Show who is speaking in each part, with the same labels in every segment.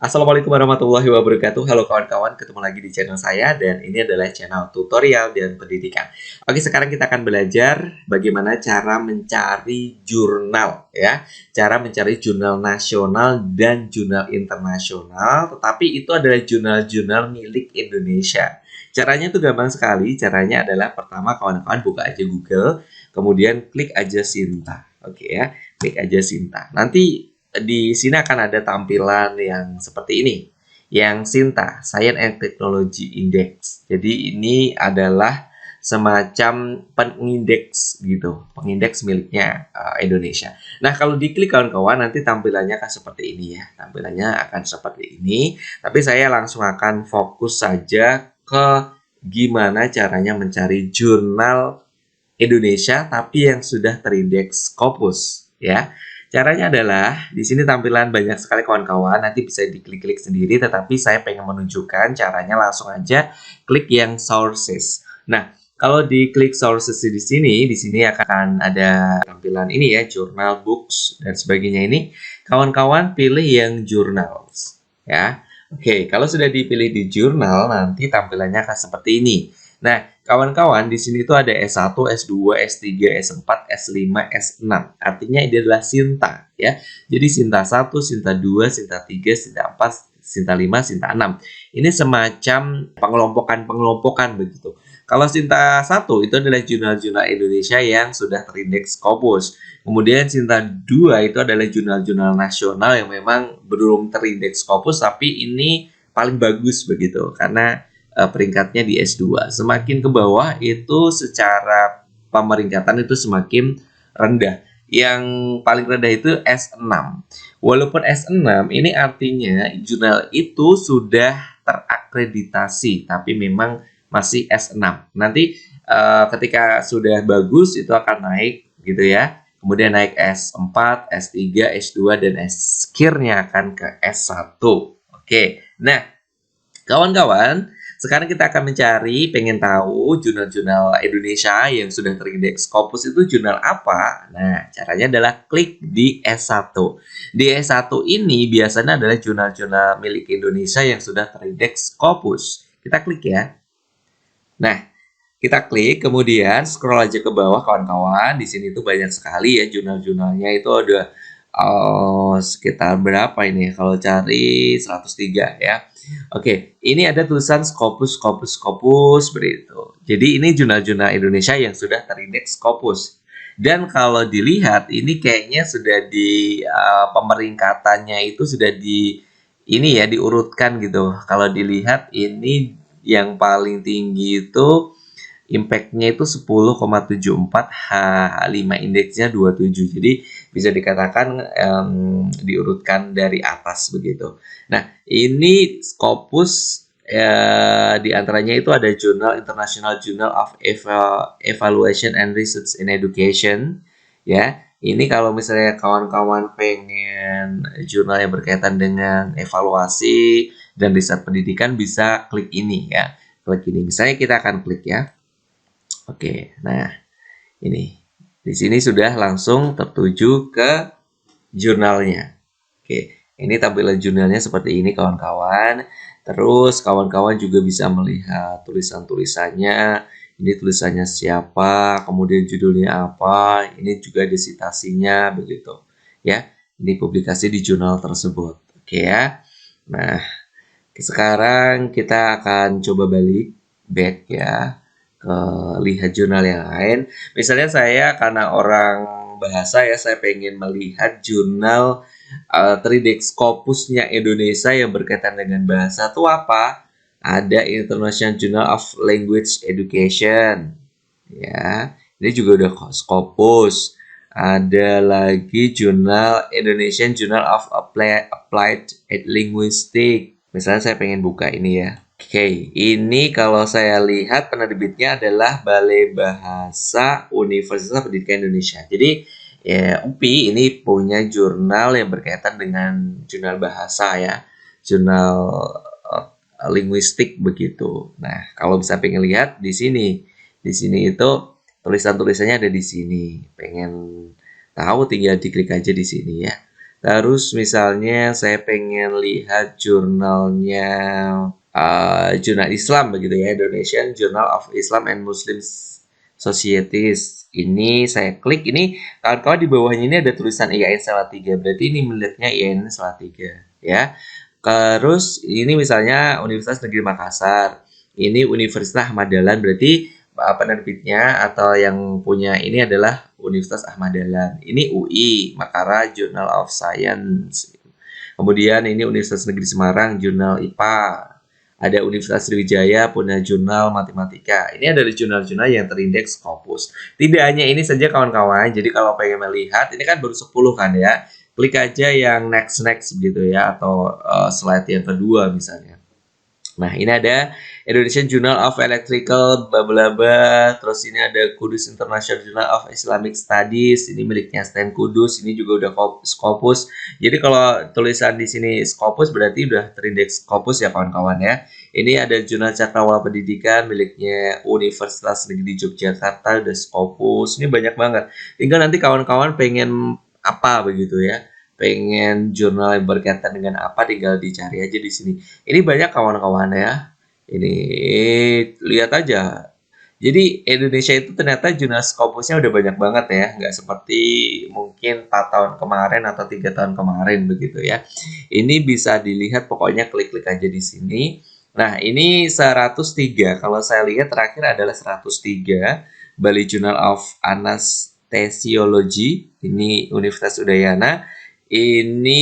Speaker 1: Assalamualaikum warahmatullahi wabarakatuh. Halo kawan-kawan, ketemu lagi di channel saya dan ini adalah channel tutorial dan pendidikan. Oke, sekarang kita akan belajar bagaimana cara mencari jurnal ya. Cara mencari jurnal nasional dan jurnal internasional, tetapi itu adalah jurnal-jurnal milik Indonesia. Caranya tuh gampang sekali. Caranya adalah pertama kawan-kawan buka aja Google, kemudian klik aja Sinta. Oke ya, klik aja Sinta. Nanti di sini akan ada tampilan yang seperti ini, yang Sinta Science and Technology Index. Jadi ini adalah semacam pengindeks gitu, pengindeks miliknya Indonesia. Nah, kalau diklik kawan-kawan nanti tampilannya akan seperti ini ya. Tampilannya akan seperti ini, tapi saya langsung akan fokus saja ke gimana caranya mencari jurnal Indonesia tapi yang sudah terindeks Scopus ya. Caranya adalah di sini tampilan banyak sekali kawan-kawan, nanti bisa diklik-klik sendiri, tetapi saya pengen menunjukkan caranya langsung aja klik yang sources. Nah, kalau diklik sources di sini akan ada tampilan ini ya, journal, books dan sebagainya ini. Kawan-kawan pilih yang journals ya. Oke, kalau sudah dipilih di jurnal nanti tampilannya akan seperti ini. Nah, kawan-kawan, di sini tuh ada S1, S2, S3, S4, S5, S6. Artinya ini adalah Sinta ya. Jadi Sinta 1, Sinta 2, Sinta 3, Sinta 4, Sinta 5, Sinta 6. Ini semacam pengelompokan-pengelompokan begitu. Kalau Sinta 1 itu adalah jurnal-jurnal Indonesia yang sudah terindeks Scopus. Kemudian Sinta 2 itu adalah jurnal-jurnal nasional yang memang belum terindeks Scopus tapi ini paling bagus begitu karena peringkatnya di S2. Semakin ke bawah itu secara pemeringkatan itu semakin rendah. Yang paling rendah itu S6. Walaupun S6 ini artinya jurnal itu sudah terakreditasi, tapi memang masih S6. Nanti ketika sudah bagus itu akan naik gitu ya. Kemudian naik S4, S3, S2, dan akhirnya akan ke S1. Oke, nah kawan-kawan, sekarang kita akan mencari, pengen tahu jurnal-jurnal Indonesia yang sudah terindeks Scopus itu jurnal apa? Nah, caranya adalah klik di S1. Di S1 ini biasanya adalah jurnal-jurnal milik Indonesia yang sudah terindeks Scopus. Kita klik ya. Nah, kita klik, kemudian scroll aja ke bawah kawan-kawan. Di sini tuh banyak sekali ya jurnal-jurnalnya. Itu ada sekitar berapa ini? Kalau cari 103 ya. Oke, ini ada tulisan Scopus, Scopus, Scopus begitu. Jadi ini jurnal-jurnal Indonesia yang sudah terindeks Scopus. Dan kalau dilihat ini kayaknya sudah di pemeringkatannya itu sudah di ini ya diurutkan gitu. Kalau dilihat ini yang paling tinggi itu impact-nya itu 10,74, H5 indeksnya 27. Jadi bisa dikatakan diurutkan dari atas begitu. Nah, ini Scopus di antaranya itu ada Journal International Journal of Evaluation and Research in Education ya. Ini kalau misalnya kawan-kawan pengen jurnal yang berkaitan dengan evaluasi dan riset pendidikan bisa klik ini ya. Klik ini. Misalnya kita akan klik ya. Oke, nah ini di sini sudah langsung tertuju ke jurnalnya. Oke, ini tampilan jurnalnya seperti ini kawan-kawan. Terus kawan-kawan juga bisa melihat tulisan-tulisannya. Ini tulisannya siapa, kemudian judulnya apa. Ini juga ada citasinya begitu. Ya, ini publikasi di jurnal tersebut. Oke ya. Nah, sekarang kita akan coba balik back ya ke lihat jurnal yang lain. Misalnya saya karena orang bahasa ya, saya pengen melihat jurnal terindeks Scopusnya Indonesia yang berkaitan dengan bahasa itu apa? Ada International Journal of Language Education. Ya, ini juga udah Scopus. Ada lagi jurnal Indonesian Journal of Applied Linguistics. Misalnya saya pengen buka ini ya. Oke, ini kalau saya lihat penerbitnya adalah Balai Bahasa Universitas Pendidikan Indonesia. Jadi ya, UPI ini punya jurnal yang berkaitan dengan jurnal bahasa ya, jurnal linguistik begitu. Nah, kalau bisa pengen lihat di sini itu tulisan-tulisannya ada di sini. Pengen tahu tinggal diklik aja di sini ya. Terus misalnya saya pengen lihat jurnalnya jurnal Islam begitu ya, Indonesian Journal of Islam and Muslim Societies. Ini saya klik, ini kawan-kawan di bawahnya ini ada tulisan IAIN Salatiga, berarti ini miliknya IAIN Salatiga ya. Terus ini misalnya Universitas Negeri Makassar, ini Universitas Ahmad Dahlan, berarti penerbitnya atau yang punya ini adalah Universitas Ahmad Dahlan. Ini UI, Makara Journal of Science. Kemudian ini Universitas Negeri Semarang, Jurnal IPA. Ada Universitas Sriwijaya punya jurnal matematika. Ini adalah jurnal-jurnal yang terindeks Scopus. Tidak hanya ini saja kawan-kawan. Jadi kalau pengen melihat, ini kan baru 10 kan ya. Klik aja yang next gitu ya, atau slide yang kedua misalnya. Nah, ini ada Indonesian Journal of Electrical bla bla bla. Terus ini ada Kudus International Journal of Islamic Studies. Ini miliknya Stan Kudus. Ini juga udah Scopus. Jadi kalau tulisan di sini Scopus berarti udah terindeks Scopus ya kawan-kawan ya. Ini ada Jurnal Cakrawala Pendidikan miliknya Universitas Negeri Yogyakarta, udah Scopus. Ini banyak banget. Tinggal nanti kawan-kawan pengen apa begitu ya. Pengen jurnal yang berkaitan dengan apa, tinggal dicari aja di sini. Ini banyak kawan-kawan ya. Ini lihat aja. Jadi Indonesia itu ternyata jurnal Scopusnya udah banyak banget ya, nggak seperti mungkin 4 tahun kemarin atau 3 tahun kemarin begitu ya. Ini bisa dilihat, pokoknya klik-klik aja di sini. Nah, ini 103. Kalau saya lihat terakhir adalah 103, Bali Journal of Anesthesiology. Ini Universitas Udayana. Ini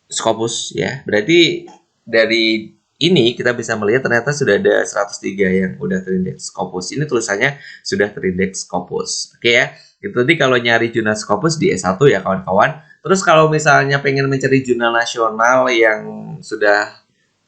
Speaker 1: Scopus ya. Berarti dari ini kita bisa melihat ternyata sudah ada 103 yang udah terindeks Scopus. Ini tulisannya sudah terindeks Scopus. Oke ya. Itu tadi kalau nyari jurnal Scopus di S1 ya kawan-kawan. Terus kalau misalnya pengen mencari jurnal nasional yang sudah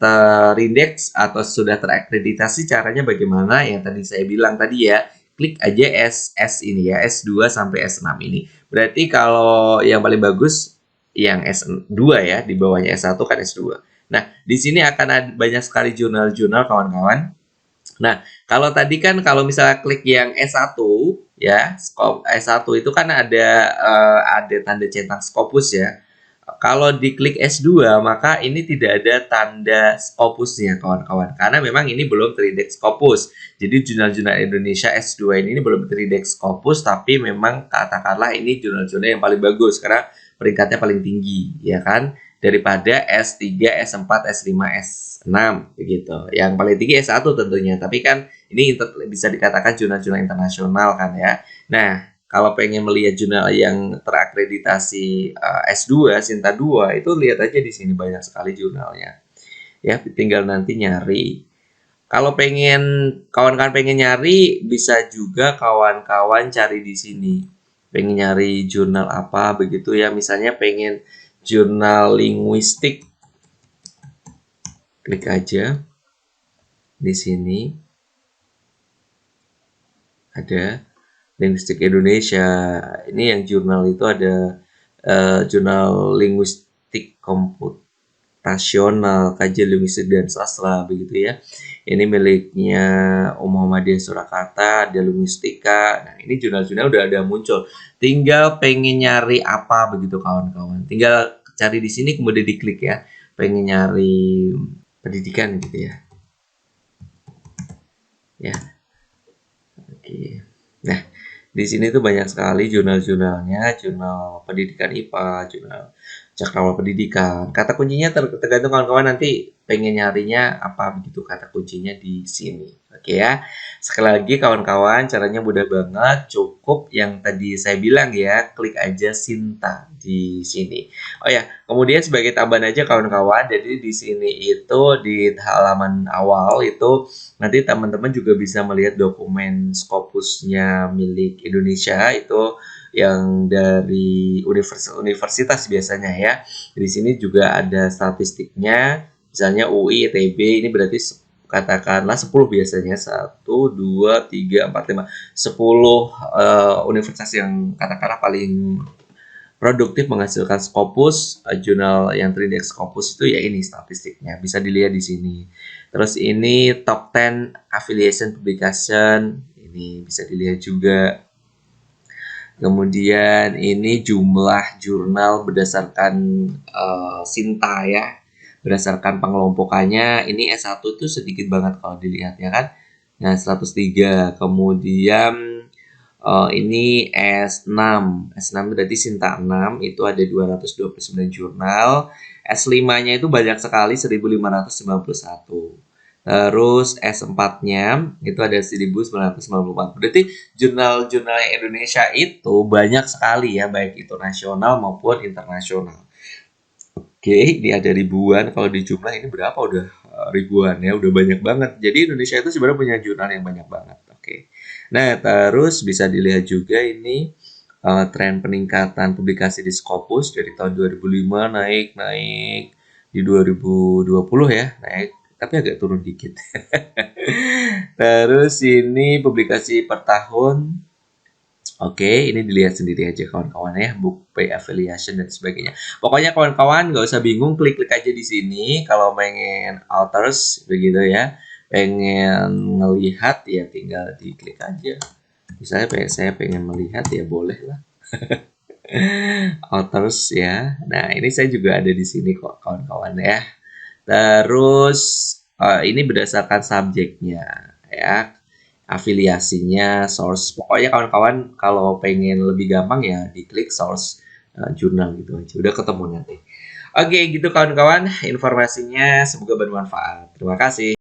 Speaker 1: terindeks atau sudah terakreditasi, caranya bagaimana? Yang tadi saya bilang tadi ya, klik aja S ini ya, S2 sampai S6 ini. Berarti kalau yang paling bagus yang S2 ya, di bawahnya S1 kan S2. Nah, di sini akan ada banyak sekali jurnal-jurnal kawan-kawan. Nah, kalau tadi kan kalau misalnya klik yang S1 ya, S1 itu kan ada tanda centang Scopus ya. Kalau diklik S2, maka ini tidak ada tanda Scopusnya, kawan-kawan. Karena memang ini belum terindeks Scopus. Jadi jurnal-jurnal Indonesia S2 ini belum terindeks Scopus, tapi memang katakanlah ini jurnal-jurnal yang paling bagus karena peringkatnya paling tinggi, ya kan? Daripada S3, S4, S5, S6 begitu. Yang paling tinggi S1 tentunya, tapi kan ini bisa dikatakan jurnal-jurnal internasional kan ya. Nah, kalau pengen melihat jurnal yang terakreditasi S2, Sinta 2, itu lihat aja di sini banyak sekali jurnalnya. Ya, tinggal nanti nyari. Kalau kawan-kawan pengen nyari, bisa juga kawan-kawan cari di sini. Pengen nyari jurnal apa begitu ya, misalnya pengen jurnal linguistik. Klik aja di sini. Ada Linguistik Indonesia. Ini yang jurnal itu ada jurnal linguistik komputasional, kajian linguistik dan sastra begitu ya. Ini miliknya Muhammadiyah Surakarta, ada linguistika. Nah, ini jurnal-jurnal udah ada muncul. Tinggal pengen nyari apa begitu kawan-kawan. Tinggal cari di sini kemudian diklik ya. Pengen nyari pendidikan gitu ya. Ya. Oke. Nah, di sini tuh banyak sekali jurnal-jurnalnya, jurnal pendidikan IPA, jurnal cakrawala pendidikan. Kata kuncinya tergantung kawan-kawan nanti pengen nyarinya apa begitu kata kuncinya di sini. Oke ya. Sekali lagi kawan-kawan, caranya mudah banget, cukup yang tadi saya bilang ya, klik aja Sinta di sini. Oh ya, kemudian sebagai tambahan aja kawan-kawan, jadi di sini itu di halaman awal itu nanti teman-teman juga bisa melihat dokumen Scopusnya milik Indonesia itu yang dari universitas biasanya ya. Di sini juga ada statistiknya, misalnya UI, ITB ini berarti katakanlah 10 biasanya, 1, 2, 3, 4, 5, 10 universitas yang katakanlah paling produktif menghasilkan Scopus, jurnal yang terindeks Scopus itu ya ini statistiknya, bisa dilihat di sini. Terus ini top 10 affiliation publication, ini bisa dilihat juga. Kemudian ini jumlah jurnal berdasarkan Sinta ya. Berdasarkan pengelompokannya, ini S1 tuh sedikit banget kalau dilihat ya kan. Nah, 103. Kemudian ini S6. S6 berarti Sinta 6 itu ada 229 jurnal. S5-nya itu banyak sekali 1591. Terus S4-nya itu ada 1994. Berarti jurnal-jurnal Indonesia itu banyak sekali ya, baik itu nasional maupun internasional. Oke, ini ada ribuan. Kalau di jumlah ini berapa? Udah ribuan ya, udah banyak banget. Jadi Indonesia itu sebenarnya punya jurnal yang banyak banget. Oke. Nah, terus bisa dilihat juga ini tren peningkatan publikasi di Scopus dari tahun 2005 naik di 2020 ya, naik tapi agak turun dikit. Terus ini publikasi per tahun. Oke, ini dilihat sendiri aja kawan-kawan ya, book pay affiliation dan sebagainya. Pokoknya kawan-kawan nggak usah bingung, klik-klik aja di sini kalau pengen authors begitu ya. Pengen ngelihat ya tinggal diklik aja. Misalnya saya pengen melihat ya boleh lah. Authors ya. Nah, ini saya juga ada di sini kok kawan-kawan ya. Terus ini berdasarkan subjeknya ya, afiliasinya, source. Pokoknya kawan-kawan kalau pengen lebih gampang ya diklik source jurnal gitu aja. Udah ketemu nanti. Oke, gitu kawan-kawan informasinya semoga bermanfaat. Terima kasih.